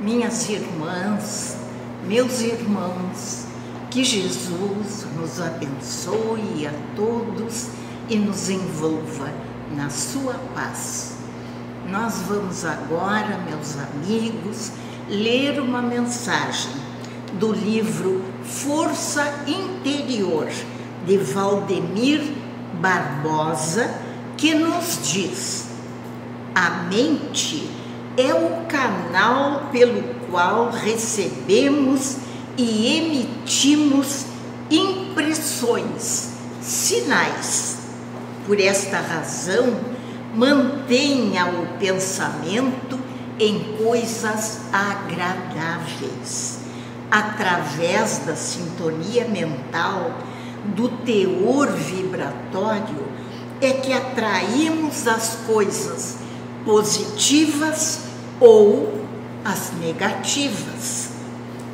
minhas irmãs, meus irmãos, que Jesus nos abençoe a todos e nos envolva na sua paz. Nós vamos agora, meus amigos, ler uma mensagem do livro Força Interior, de Valdemir Barbosa, que nos diz: a mente é o canal pelo qual recebemos e emitimos impressões, sinais. Por esta razão, mantenha o pensamento em coisas agradáveis. Através da sintonia mental, do teor vibratório, é que atraímos as coisas positivas ou as negativas.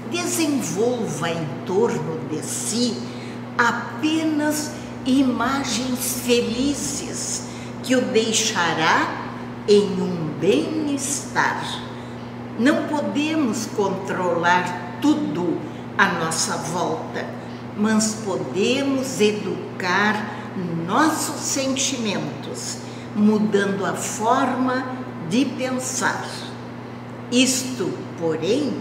Desenvolva em torno de si apenas imagens felizes que o deixará em um bem-estar. Não podemos controlar tudo à nossa volta, mas podemos educar nossos sentimentos, mudando a forma de pensar. Isto, porém,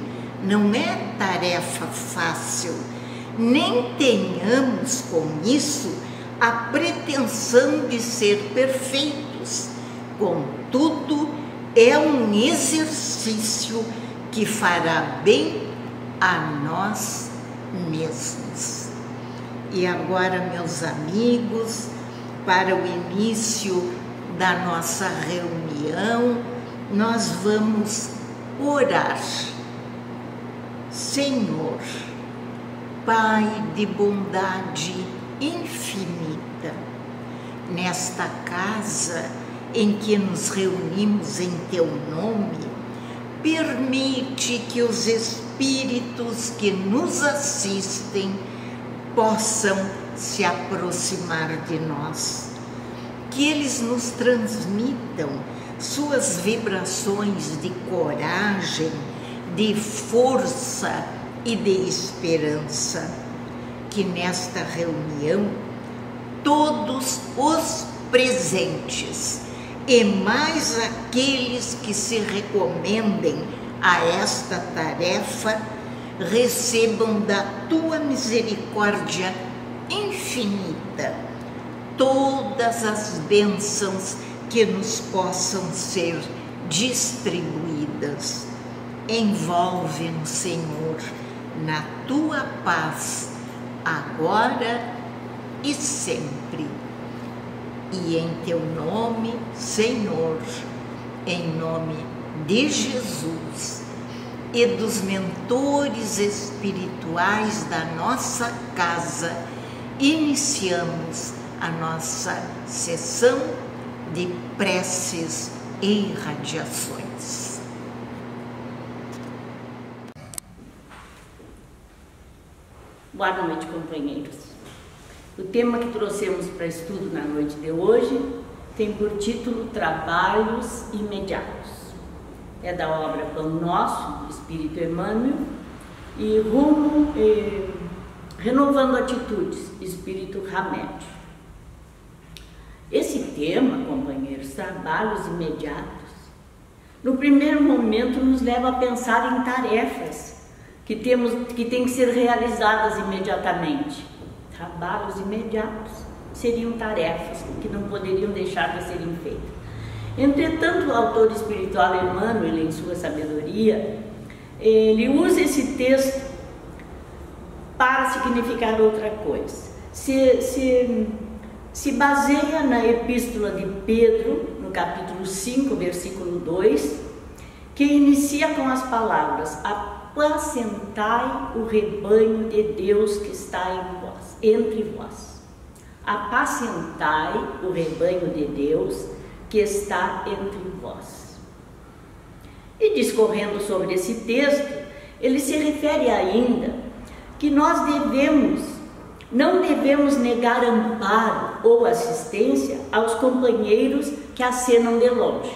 não é tarefa fácil, nem tenhamos com isso a pretensão de ser perfeitos. Contudo, é um exercício que fará bem a nós mesmos. E agora, meus amigos, para o início da nossa reunião, nós vamos orar. Senhor, Pai de bondade infinita, nesta casa em que nos reunimos em Teu nome, permite que os espíritos que nos assistem possam se aproximar de nós, que eles nos transmitam suas vibrações de coragem, de força e de esperança. Que nesta reunião todos os presentes e mais aqueles que se recomendem a esta tarefa recebam da Tua misericórdia infinita todas as bênçãos que nos possam ser distribuídas. Envolve-nos, Senhor, na Tua paz, agora e sempre. E em Teu nome, Senhor, em nome de Jesus e dos mentores espirituais da nossa casa, iniciamos a nossa sessão de preces e irradiações. Boa noite, companheiros. O tema que trouxemos para estudo na noite de hoje tem por título Trabalhos Imediatos. É da obra Pão Nosso, do Espírito Emmanuel, e Renovando Atitudes, Espírito Hamed. Esse tema, companheiros, trabalhos imediatos, no primeiro momento nos leva a pensar em tarefas que têm que ser realizadas imediatamente. Trabalhos imediatos seriam tarefas que não poderiam deixar de serem feitas. Entretanto, o autor espiritual Emmanuel, em sua sabedoria, ele usa esse texto para significar outra coisa. Se baseia na epístola de Pedro, no capítulo 5, versículo 2, que inicia com as palavras: apacentai o rebanho de Deus que está em vós, entre vós. Apacentai o rebanho de Deus que está entre vós. E discorrendo sobre esse texto, ele se refere ainda que nós não devemos negar amparo ou assistência aos companheiros que acenam de longe.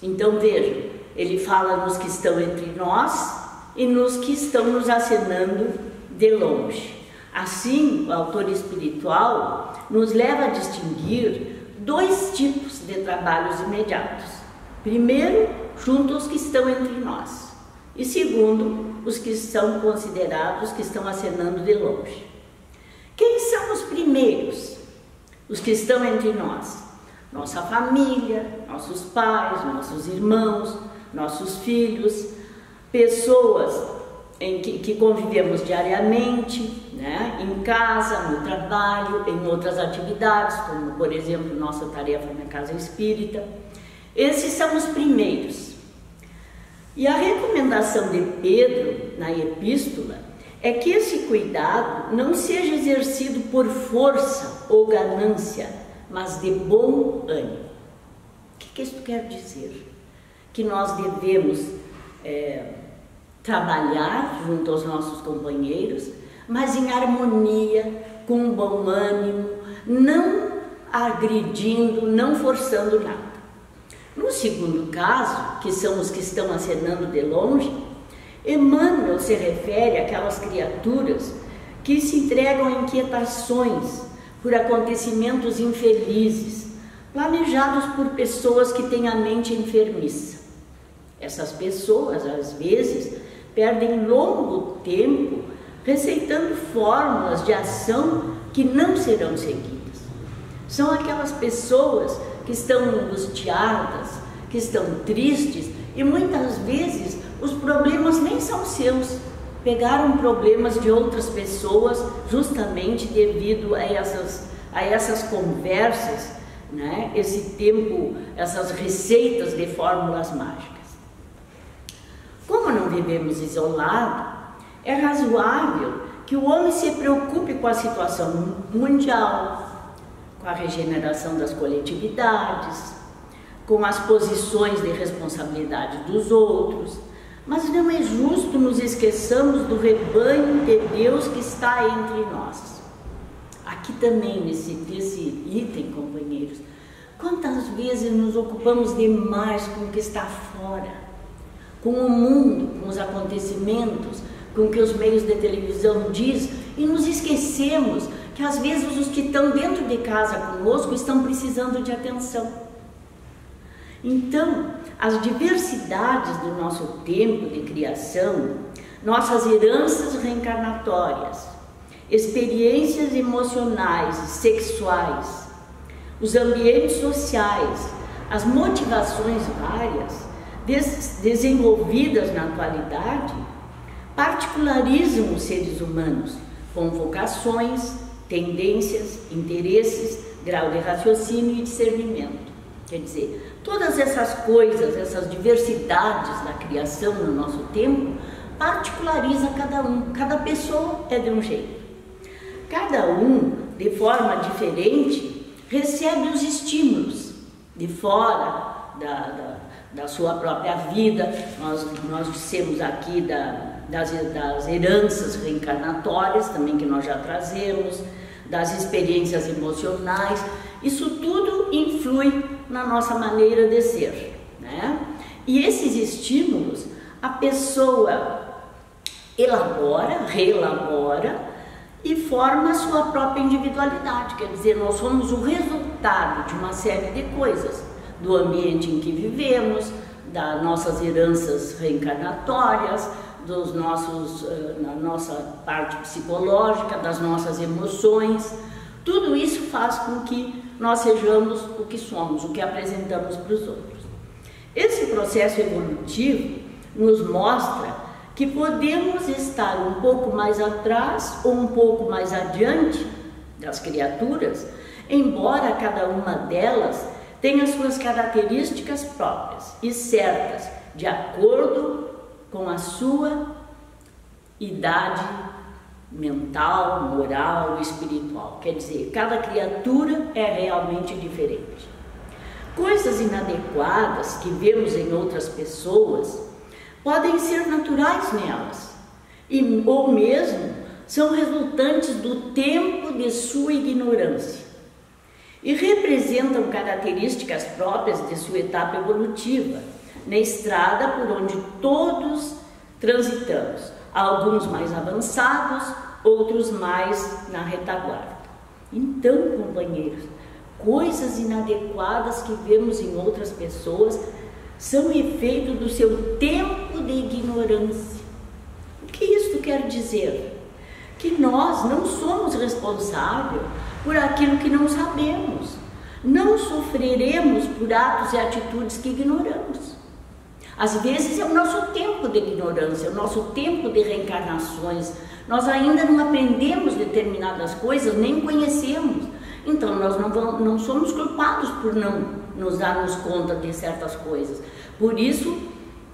Então vejam, ele fala nos que estão entre nós e nos que estão nos acenando de longe. Assim, o autor espiritual nos leva a distinguir dois tipos de trabalhos imediatos. Primeiro, junto aos que estão entre nós. E segundo, os que são considerados que estão acenando de longe. Quem são os primeiros? Os que estão entre nós. Nossa família, nossos pais, nossos irmãos, nossos filhos, pessoas que convivemos diariamente, né? Em casa, no trabalho, em outras atividades, como por exemplo nossa tarefa na casa espírita. Esses são os primeiros. E a recomendação de Pedro na epístola é que esse cuidado não seja exercido por força ou ganância, mas de bom ânimo. O que isso quer dizer? Que nós devemos trabalhar junto aos nossos companheiros, mas em harmonia, com bom ânimo, não agredindo, não forçando nada. No segundo caso, que são os que estão acenando de longe, Emmanuel se refere àquelas criaturas que se entregam a inquietações por acontecimentos infelizes, planejados por pessoas que têm a mente enfermiça. Essas pessoas, às vezes, perdem longo tempo receitando fórmulas de ação que não serão seguidas. São aquelas pessoas que estão angustiadas, que estão tristes e muitas vezes os problemas nem são seus. Pegaram problemas de outras pessoas justamente devido a essas conversas, né? Esse tempo, essas receitas de fórmulas mágicas. Como não vivemos isolados, é razoável que o homem se preocupe com a situação mundial, com a regeneração das coletividades, com as posições de responsabilidade dos outros, mas não é justo nos esqueçamos do rebanho de Deus que está entre nós. Aqui também, nesse item, companheiros, quantas vezes nos ocupamos demais com o que está fora, com o mundo, com os acontecimentos, com o que os meios de televisão diz, e nos esquecemos que às vezes os que estão dentro de casa conosco estão precisando de atenção. Então, as diversidades do nosso tempo de criação, nossas heranças reencarnatórias, experiências emocionais e sexuais, os ambientes sociais, as motivações várias desenvolvidas na atualidade, particularizam os seres humanos com vocações, tendências, interesses, grau de raciocínio e discernimento. Quer dizer, todas essas coisas, essas diversidades da criação no nosso tempo, particulariza cada um. Cada pessoa é de um jeito. Cada um, de forma diferente, recebe os estímulos de fora da sua própria vida. Nós dissemos aqui das heranças reencarnatórias, também que nós já trazemos, das experiências emocionais. Isso tudo influi na nossa maneira de ser, né? E esses estímulos a pessoa elabora, reelabora e forma a sua própria individualidade. Quer dizer, nós somos o resultado de uma série de coisas, do ambiente em que vivemos, das nossas heranças reencarnatórias, dos nossos, na nossa parte psicológica, das nossas emoções. Tudo isso faz com que nós sejamos o que somos, o que apresentamos para os outros. Esse processo evolutivo nos mostra que podemos estar um pouco mais atrás ou um pouco mais adiante das criaturas, embora cada uma delas tenha suas características próprias e certas, de acordo com a sua idade mental, moral, espiritual. Quer dizer, cada criatura é realmente diferente. Coisas inadequadas que vemos em outras pessoas podem ser naturais nelas, ou mesmo são resultantes do tempo de sua ignorância e representam características próprias de sua etapa evolutiva, na estrada por onde todos transitamos, alguns mais avançados, outros mais na retaguarda. Então, companheiros, coisas inadequadas que vemos em outras pessoas são efeito do seu tempo de ignorância. O que isto quer dizer? Que nós não somos responsáveis por aquilo que não sabemos. Não sofreremos por atos e atitudes que ignoramos. Às vezes é o nosso tempo de ignorância, é o nosso tempo de reencarnações. Nós ainda não aprendemos determinadas coisas, nem conhecemos. Então nós não somos culpados por não nos darmos conta de certas coisas. Por isso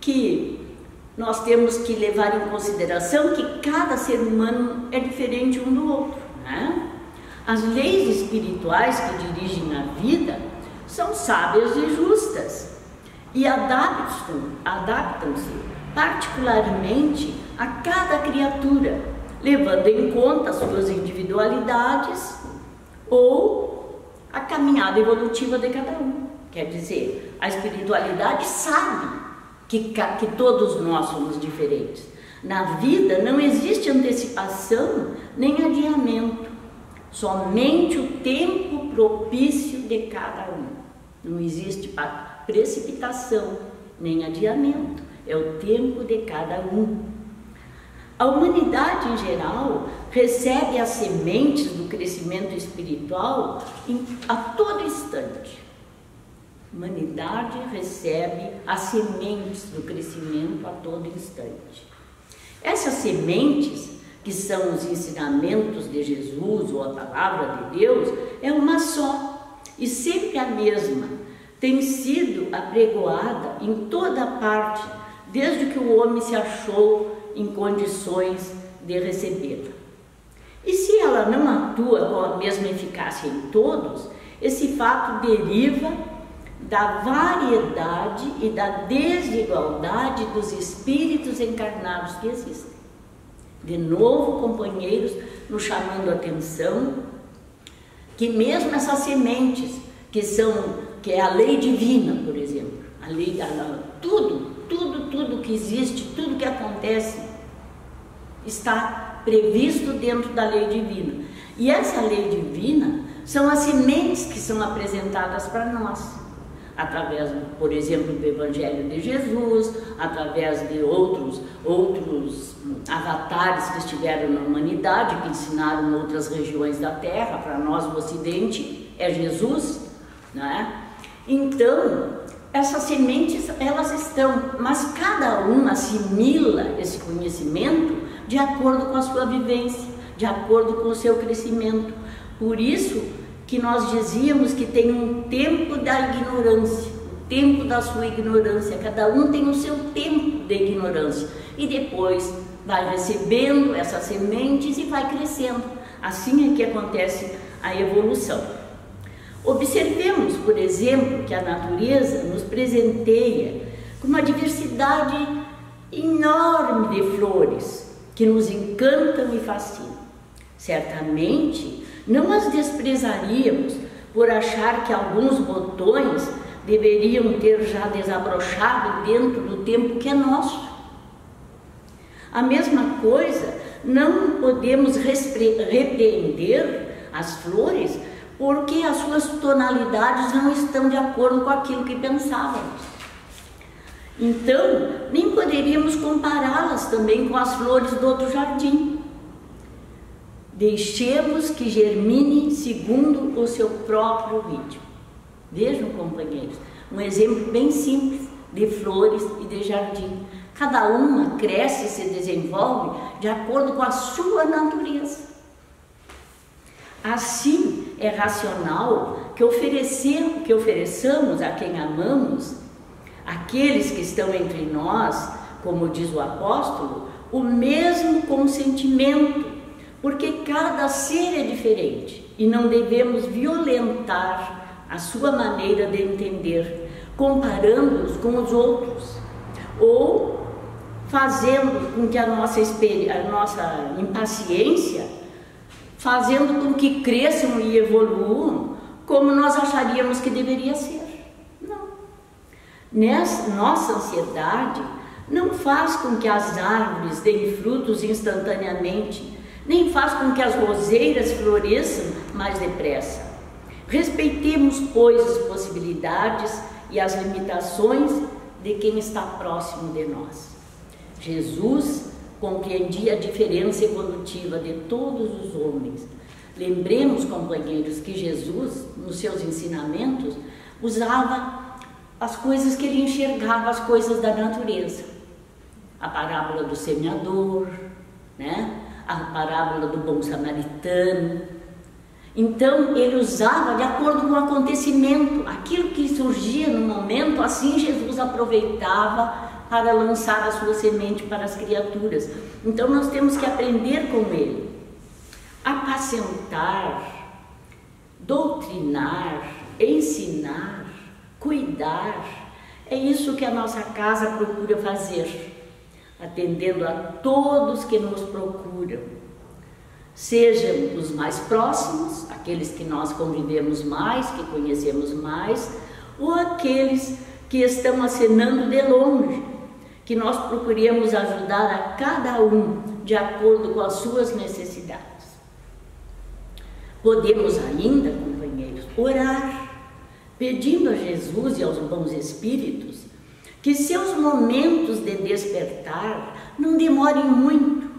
que nós temos que levar em consideração que cada ser humano é diferente um do outro, né? As leis espirituais que dirigem a vida são sábias e justas e adaptam-se particularmente a cada criatura, levando em conta as suas individualidades ou a caminhada evolutiva de cada um. Quer dizer, a espiritualidade sabe que todos nós somos diferentes. Na vida não existe antecipação nem adiamento, somente o tempo propício de cada um. Não existe precipitação nem adiamento, é o tempo de cada um. A humanidade em geral recebe as sementes do crescimento espiritual a todo instante. A humanidade recebe as sementes do crescimento a todo instante. Essas sementes, que são os ensinamentos de Jesus ou a palavra de Deus, é uma só e sempre a mesma. Tem sido apregoada em toda parte, desde que o homem se achou em condições de recebê-la. E se ela não atua com a mesma eficácia em todos, esse fato deriva da variedade e da desigualdade dos espíritos encarnados que existem. De novo, companheiros, nos chamando a atenção que mesmo essas sementes, que é a lei divina, por exemplo, tudo que existe, tudo que acontece, está previsto dentro da lei divina. E essa lei divina são as sementes que são apresentadas para nós, através, por exemplo, do Evangelho de Jesus, através de outros avatares que estiveram na humanidade, que ensinaram em outras regiões da Terra. Para nós, o Ocidente, é Jesus, né? Então, essas sementes, elas estão, mas cada um assimila esse conhecimento de acordo com a sua vivência, de acordo com o seu crescimento. Por isso que nós dizíamos que tem um tempo da ignorância, o tempo da sua ignorância. Cada um tem o seu tempo de ignorância e depois vai recebendo essas sementes e vai crescendo. Assim é que acontece a evolução. Observemos, por exemplo, que a natureza nos presenteia com uma diversidade enorme de flores que nos encantam e fascinam. Certamente não as desprezaríamos por achar que alguns botões deveriam ter já desabrochado dentro do tempo que é nosso. A mesma coisa, não podemos repreender as flores porque as suas tonalidades não estão de acordo com aquilo que pensávamos. Então, nem poderíamos compará-las também com as flores do outro jardim. Deixemos que germine segundo o seu próprio ritmo. Vejam, companheiros, um exemplo bem simples de flores e de jardim. Cada uma cresce e se desenvolve de acordo com a sua natureza. Assim, é racional que ofereçamos a quem amamos, aqueles que estão entre nós, como diz o apóstolo, o mesmo consentimento, porque cada ser é diferente e não devemos violentar a sua maneira de entender, comparando-os com os outros, ou fazendo com que a nossa impaciência, fazendo com que cresçam e evoluam como nós acharíamos que deveria ser. Não. Nossa ansiedade não faz com que as árvores deem frutos instantaneamente, nem faz com que as roseiras floresçam mais depressa. Respeitemos, pois, as possibilidades e as limitações de quem está próximo de nós. Jesus compreendia a diferença evolutiva de todos os homens. Lembremos, companheiros, que Jesus, nos seus ensinamentos, usava as coisas que ele enxergava, as coisas da natureza. A parábola do semeador, né? A parábola do bom samaritano. Então, ele usava de acordo com o acontecimento, aquilo que surgia no momento, assim Jesus aproveitava para lançar a sua semente para as criaturas. Então, nós temos que aprender com ele. Apacentar, doutrinar, ensinar, cuidar, é isso que a nossa casa procura fazer, atendendo a todos que nos procuram, sejam os mais próximos, aqueles que nós convivemos mais, que conhecemos mais, ou aqueles que estão acenando de longe, que nós procuremos ajudar a cada um de acordo com as suas necessidades. Podemos ainda, companheiros, orar, pedindo a Jesus e aos bons espíritos que seus momentos de despertar não demorem muito,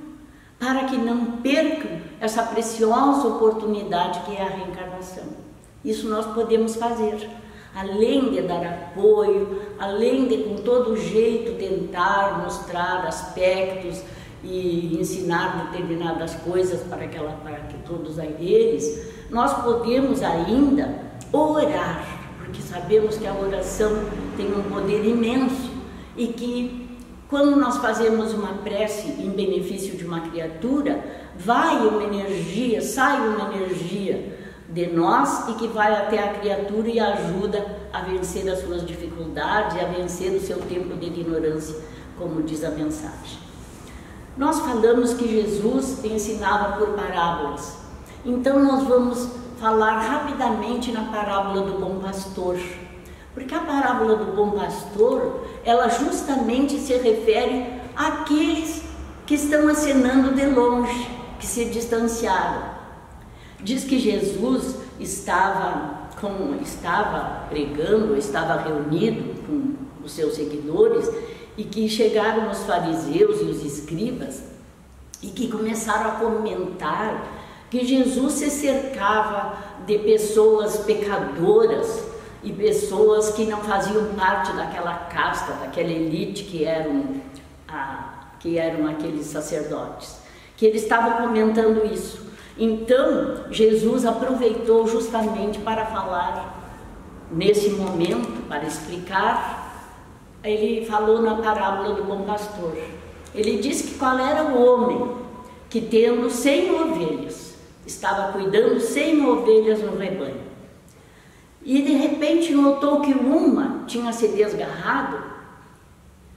para que não percam essa preciosa oportunidade que é a reencarnação. Isso nós podemos fazer, além de dar apoio, além de com todo jeito tentar mostrar aspectos e ensinar determinadas coisas para que todos eles, nós podemos ainda orar, porque sabemos que a oração tem um poder imenso e que quando nós fazemos uma prece em benefício de uma criatura, vai uma energia, sai uma energia de nós e que vai até a criatura e ajuda a vencer as suas dificuldades, a vencer o seu tempo de ignorância, como diz a mensagem. Nós falamos que Jesus ensinava por parábolas, então nós vamos falar rapidamente na parábola do bom pastor, porque a parábola do bom pastor, ela justamente se refere àqueles que estão acenando de longe, que se distanciaram. Diz que Jesus estava pregando, estava reunido com os seus seguidores e que chegaram os fariseus e os escribas e que começaram a comentar que Jesus se cercava de pessoas pecadoras e pessoas que não faziam parte daquela casta, daquela elite que eram aqueles sacerdotes, que ele estava comentando isso. Então, Jesus aproveitou justamente para falar nesse momento, para explicar. Ele falou na parábola do bom pastor. Ele disse que qual era o homem que, tendo 100 ovelhas, estava cuidando 100 ovelhas no rebanho. E de repente notou que uma tinha se desgarrado.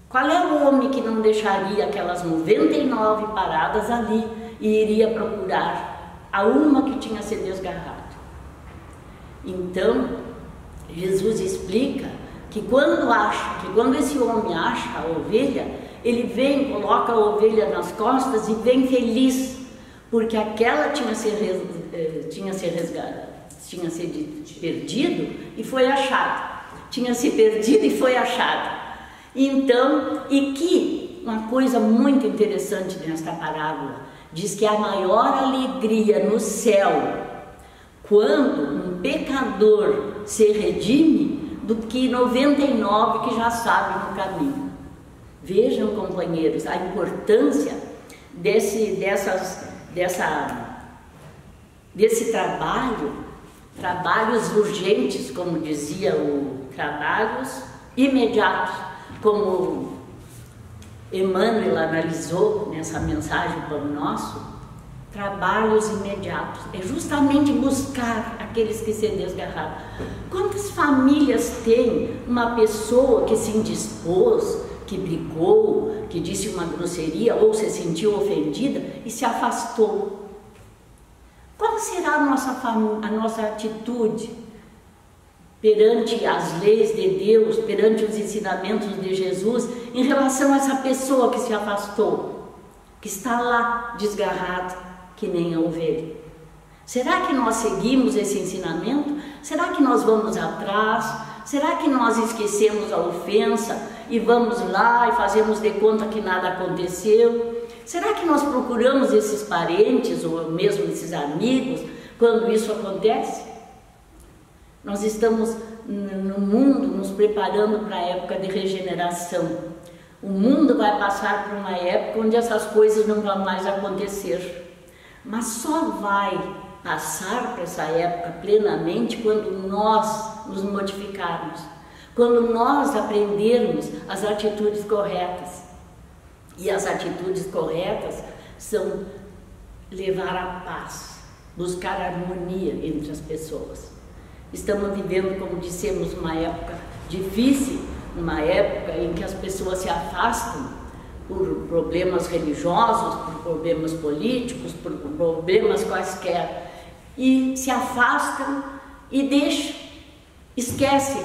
Qual é o homem que não deixaria aquelas 99 paradas ali e iria procurar a uma que tinha se desgarrado? Então, Jesus explica que quando esse homem acha a ovelha, ele vem, coloca a ovelha nas costas e vem feliz, porque aquela tinha se perdido e foi achada. Tinha se perdido e foi achada. Então, e que uma coisa muito interessante nesta parábola, diz que a maior alegria no céu quando um pecador se redime do que 99 que já sabem no caminho. Vejam, companheiros, a importância desse trabalho, trabalhos urgentes, como dizia o trabalhos imediatos, como Emmanuel analisou nessa mensagem para o nosso, trabalhos imediatos, é justamente buscar aqueles que se desgarraram. Quantas famílias tem uma pessoa que se indispôs, que brigou, que disse uma grosseria ou se sentiu ofendida e se afastou? Qual será a nossa atitude? perante as leis de Deus, perante os ensinamentos de Jesus, em relação a essa pessoa que se afastou, que está lá desgarrada, que nem a ovelha? Será que nós seguimos esse ensinamento? Será que nós vamos atrás? Será que nós esquecemos a ofensa e vamos lá e fazemos de conta que nada aconteceu? Será que nós procuramos esses parentes ou mesmo esses amigos quando isso acontece? Nós estamos no mundo nos preparando para a época de regeneração. O mundo vai passar por uma época onde essas coisas não vão mais acontecer. Mas só vai passar para essa época plenamente quando nós nos modificarmos, quando nós aprendermos as atitudes corretas. E as atitudes corretas são levar a paz, buscar harmonia entre as pessoas. Estamos vivendo, como dissemos, uma época difícil, uma época em que as pessoas se afastam por problemas religiosos, por problemas políticos, por problemas quaisquer, e se afastam e deixam, esquecem,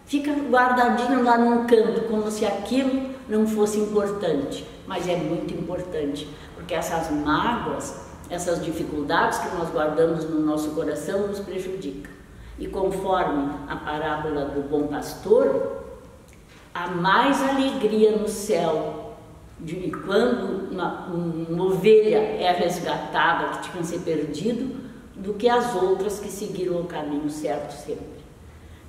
fica guardadinho lá num canto, como se aquilo não fosse importante, mas é muito importante, porque essas mágoas, essas dificuldades que nós guardamos no nosso coração nos prejudicam. E conforme a parábola do bom pastor, há mais alegria no céu de quando uma ovelha é resgatada que tinha se perdido, do que as outras que seguiram o caminho certo sempre.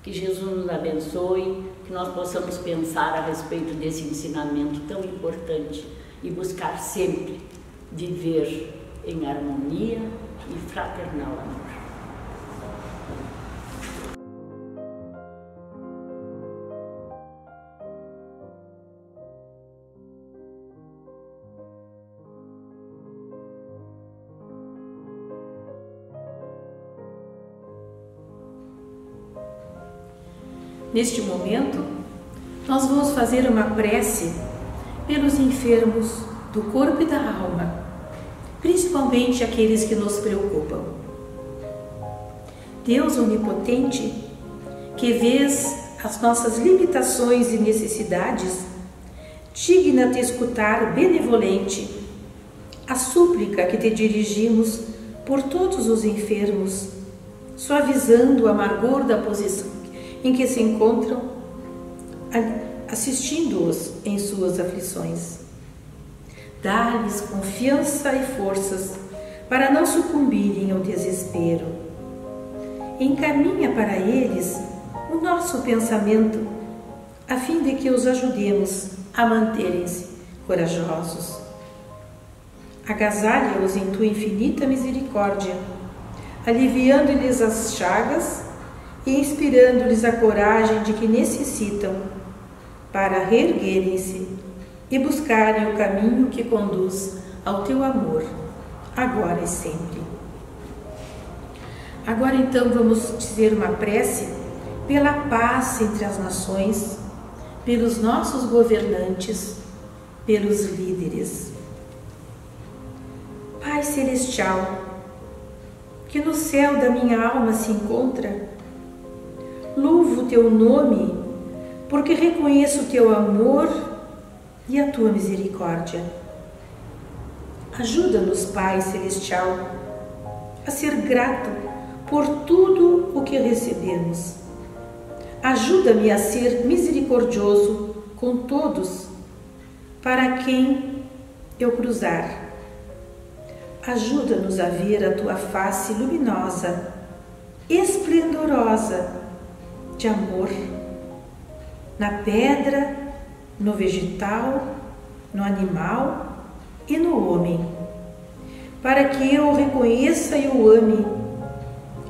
Que Jesus nos abençoe, que nós possamos pensar a respeito desse ensinamento tão importante e buscar sempre viver em harmonia e fraternal amor. Neste momento, nós vamos fazer uma prece pelos enfermos do corpo e da alma, principalmente aqueles que nos preocupam. Deus onipotente, que vês as nossas limitações e necessidades, digna-te escutar benevolente a súplica que te dirigimos por todos os enfermos, suavizando o amargor da posição em que se encontram, assistindo-os em suas aflições. Dá-lhes confiança e forças para não sucumbirem ao desespero. Encaminha para eles o nosso pensamento, a fim de que os ajudemos a manterem-se corajosos. Agasalha-os em tua infinita misericórdia, aliviando-lhes as chagas e inspirando-lhes a coragem de que necessitam para reerguerem-se e buscarem o caminho que conduz ao teu amor, agora e sempre. Agora então vamos dizer uma prece pela paz entre as nações, pelos nossos governantes, pelos líderes. Pai Celestial, que no céu da minha alma se encontra, louvo o teu nome, porque reconheço o teu amor e a tua misericórdia. Ajuda-nos, Pai Celestial, a ser grato por tudo o que recebemos. Ajuda-me a ser misericordioso com todos, para quem eu cruzar. Ajuda-nos a ver a tua face luminosa, esplendorosa, de amor, na pedra, no vegetal, no animal e no homem, para que eu o reconheça e o ame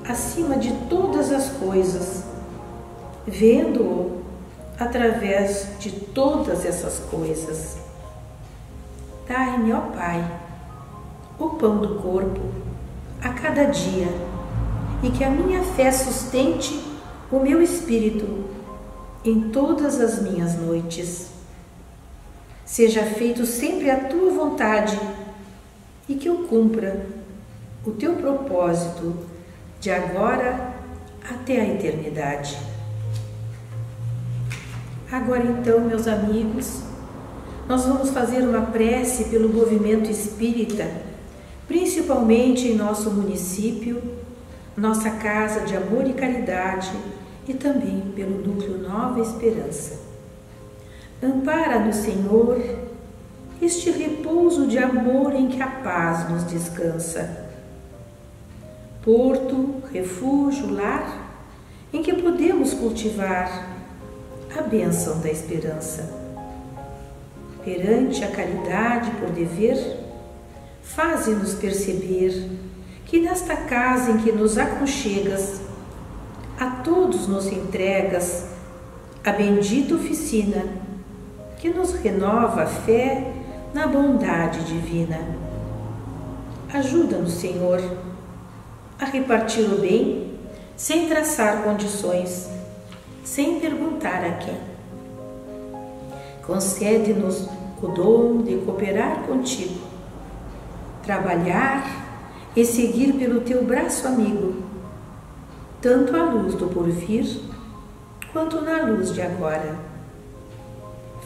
acima de todas as coisas, vendo-o através de todas essas coisas. Dai-me, ó Pai, o pão do corpo a cada dia, e que a minha fé sustente o meu espírito em todas as minhas noites. Seja feito sempre a tua vontade e que eu cumpra o teu propósito de agora até a eternidade. Agora então, meus amigos, nós vamos fazer uma prece pelo movimento espírita, principalmente em nosso município, nossa Casa de Amor e Caridade e também pelo Núcleo Nova Esperança. Ampara-nos, Senhor, este repouso de amor em que a paz nos descansa. Porto, refúgio, lar, em que podemos cultivar a bênção da esperança. Perante a caridade por dever, faze-nos perceber que nesta casa em que nos aconchegas, a todos nos entregas a bendita oficina que nos renova a fé na bondade divina. Ajuda-nos, Senhor, a repartir o bem sem traçar condições, sem perguntar a quem. Concede-nos o dom de cooperar contigo, trabalhar e seguir pelo teu braço amigo, tanto à luz do porvir, quanto na luz de agora.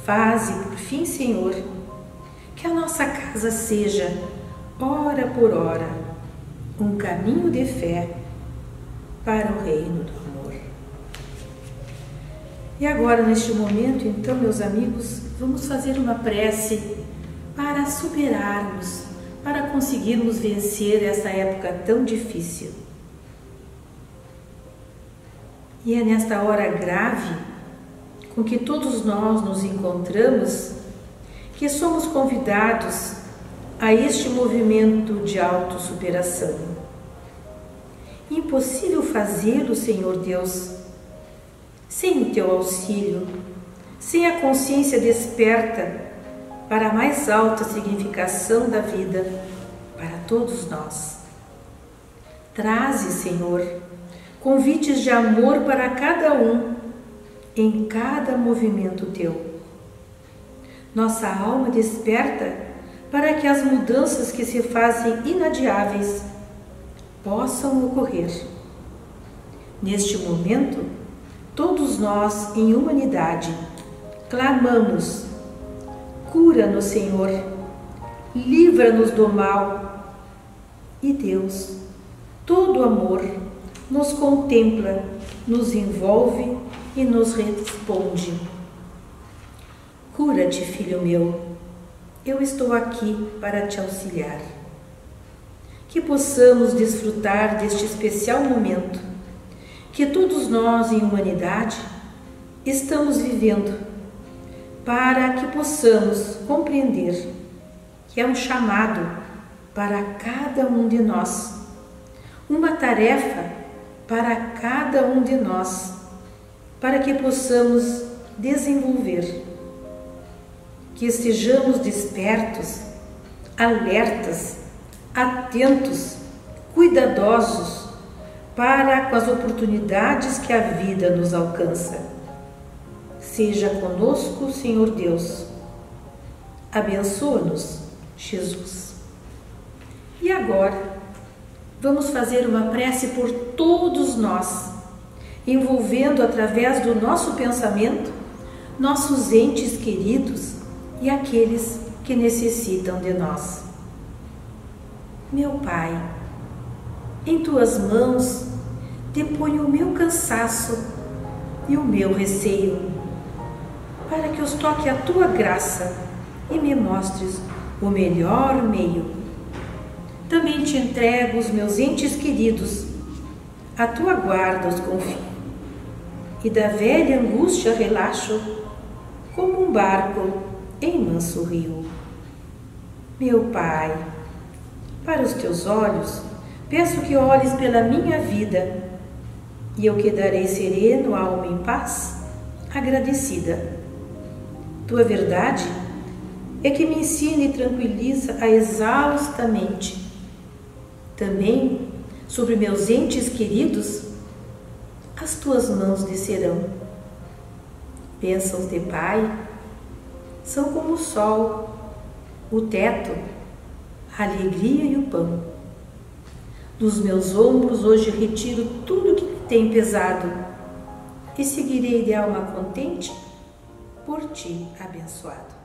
Faze, por fim, Senhor, que a nossa casa seja, hora por hora, um caminho de fé para o reino do amor. E agora, neste momento, então, meus amigos, vamos fazer uma prece para superarmos, para conseguirmos vencer essa época tão difícil. E é nesta hora grave com que todos nós nos encontramos que somos convidados a este movimento de autossuperação. Impossível fazê-lo, Senhor Deus, sem o teu auxílio, sem a consciência desperta para a mais alta significação da vida para todos nós. Traze, Senhor, convites de amor para cada um, em cada movimento teu. Nossa alma desperta para que as mudanças que se fazem inadiáveis possam ocorrer. Neste momento, todos nós, em humanidade, clamamos: cura-nos, Senhor, livra-nos do mal. E Deus, todo amor, nos contempla, nos envolve e nos responde: cura-te, filho meu, eu estou aqui para te auxiliar. Que possamos desfrutar deste especial momento que todos nós, em humanidade, estamos vivendo, para que possamos compreender que é um chamado para cada um de nós, uma tarefa para cada um de nós, para que possamos desenvolver, que estejamos despertos, alertas, atentos, cuidadosos para com as oportunidades que a vida nos alcança. Seja conosco, Senhor Deus. Abençoa-nos, Jesus. E agora, vamos fazer uma prece por todos nós, envolvendo através do nosso pensamento nossos entes queridos e aqueles que necessitam de nós. Meu Pai, em tuas mãos deponho o meu cansaço e o meu receio, para que os toque a tua graça e me mostres o melhor meio. Também te entrego os meus entes queridos, a tua guarda os confio, e da velha angústia relaxo, como um barco em manso rio. Meu Pai, para os teus olhos, peço que olhes pela minha vida, e eu quedarei sereno, alma em paz, agradecida. Tua verdade é que me ensina e tranquiliza a exausta mente. Também, sobre meus entes queridos, as tuas mãos descerão. Bênçãos de Pai são como o sol, o teto, a alegria e o pão. Dos meus ombros hoje retiro tudo que me tem pesado e seguirei de alma contente ti abençoado.